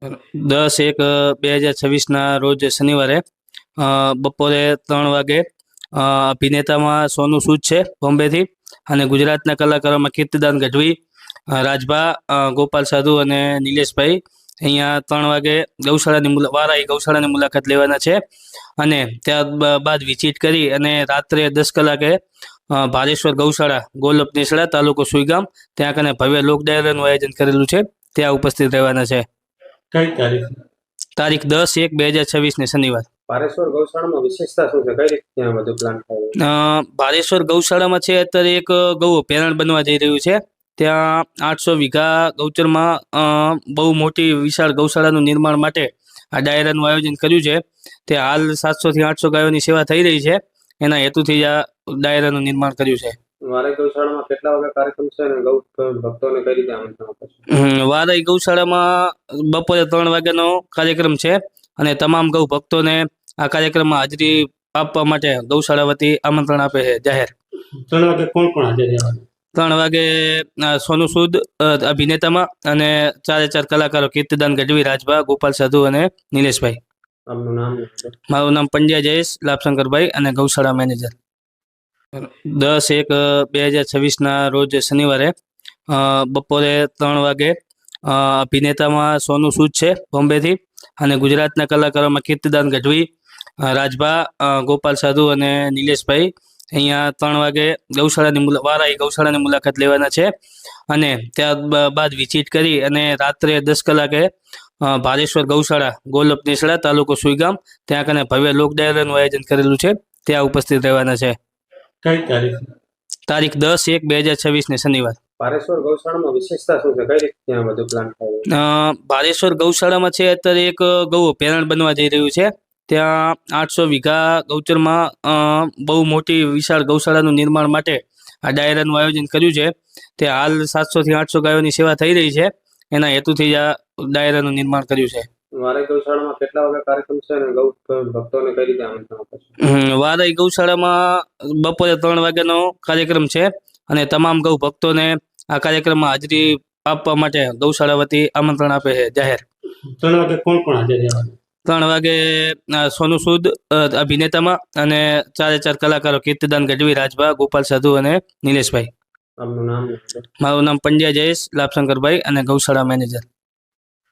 10/1/2026ના રોજ શનિવારે બપોરે 3 વાગે અભિનેતામાં સોનુ સૂદ છે બોમ્બેથી, અને ગુજરાતના કલાકારોમાં કીર્તિદાન ગઢવી, રાજભા, ગોપાલ સાધુ અને નિલેશભાઈ અહીંયા 3 વાગે વારાઈ ગૌશાળાની મુલાકાત લેવાના છે. અને ત્યારબાદ વિઝિટ કરી અને રાત્રે 10 કલાકે ભારેશ્વર ગૌશાળા ગોલપ નેસડા તાલુકો સુઈગામ ત્યાં કને ભવ્ય લોક ડાયરાનું આયોજન કરેલું છે, ત્યાં ઉપસ્થિત રહેવાના છે. કઈ તારીખ? તારીખ 10/1/2026 શનિવાર. ભારેશ્વર ગૌશાળામાં વિશેષતા શું છે? કઈ રીતે ત્યાં બધું પ્લાન થાય? ભારેશ્વર ગૌશાળામાં છે અત્યારે એક ગૌ અભયારણ્ય બનવા જઈ રહ્યું છે. ત્યાં 800 વીઘા ગૌચરમાં બહુ મોટી વિશાળ ગૌશાળાનું નિર્માણ માટે આ ડાયરાનું આયોજન કર્યું છે. તે હાલ 700 થી 800 ગાયોની સેવા થઈ રહી છે. એના હેતુથી આ ડાયરાનું નિર્માણ કર્યું છે. વારાઈ ગૌશાળામાં કેટલા વાગે કાર્યક્રમ છે અને ગૌ ભક્તોને કઈ રીતે આમંત્રણ આપશે? વારાઈ ગૌશાળામાં બપોરે 3 વાગ્યાનો કાર્યક્રમ છે, અને તમામ ગૌ ભક્તોને આ કાર્યક્રમમાં હાજરી આપવા માટે ગૌશાળા વતી આમંત્રણ આપે છે જાહેર. 3 વાગે કોણ કોણ હાજર રહેવાનું? 3 વાગે સોનુ સૂદ અભિનેતામાં, અને 4 કલાકારો કીર્તિદાન ગઢવી, રાજભા, ગોપાલ સાધુ અને નિલેશભાઈ. આપનું નામ? મારું નામ પંડ્યા જયેશ લાભશંકરભાઈ, અને ગૌશાળા મેનેજર. 10/1/2026ના રોજ શનિવારે બપોરે 3 વાગે અભિનેતામાં સોનુ સૂદ છે બોમ્બેથી, અને ગુજરાતના કલાકારોમાં કીર્તિદાન ગઢવી, રાજભા, ગોપાલ સાધુ અને નિલેશભાઈ અહીંયા 3 વાગે વારાઈ ગૌશાળાની મુલાકાત લેવાના છે. અને ત્યારબાદ વિઝિટ કરી અને રાત્રે 10 કલાકે ભારેશ્વર ગૌશાળા ગોલપ નેસડા તાલુકો સુઈગામ ત્યાં કને ભવ્ય લોક ડાયરાનું આયોજન કરેલું છે, ત્યાં ઉપસ્થિત રહેવાના છે. કઈ તારીખ? તારીખ 10/1/2026 શનિવાર. ભારેશ્વર ગૌશાળામાં વિશેષતા શું છે? કઈ રીતે ત્યાં બધું પ્લાન થાય? ભારેશ્વર ગૌશાળામાં છે અત્યારે એક ગૌ અભયારણ્ય બનવા જઈ રહ્યું છે. ત્યાં 800 વીઘા ગૌચરમાં બહુ મોટી વિશાળ ગૌશાળાનું નિર્માણ માટે આ ડાયરાનું આયોજન કર્યું છે. તે હાલ 700 થી 800 ગાયોની સેવા થઈ રહી છે. એના હેતુથી આ ડાયરાનું નિર્માણ કર્યું છે. વારાઈ ગૌશાળામાં કેટલા વાગે કાર્યક્રમ છે અને ગૌ ભક્તોને કઈ રીતે આમંત્રણ આપશે? વારાઈ ગૌશાળામાં બપોરે 3 વાગ્યાનો કાર્યક્રમ છે, અને તમામ ગૌ ભક્તોને આ કાર્યક્રમમાં હાજરી આપવા માટે ગૌશાળા વતી આમંત્રણ આપે છે જાહેર. 3 વાગે કોણ કોણ હાજર રહેવાનું? 3 વાગે સોનુ સૂદ અભિનેતામાં, અને 4 કલાકારો કીર્તિદાન ગઢવી, રાજભા, ગોપાલ સાધુ અને નિલેશભાઈ. આપનું નામ? મારું નામ પંડ્યા જયેશ લાભશંકરભાઈ, અને ગૌશાળા મેનેજર.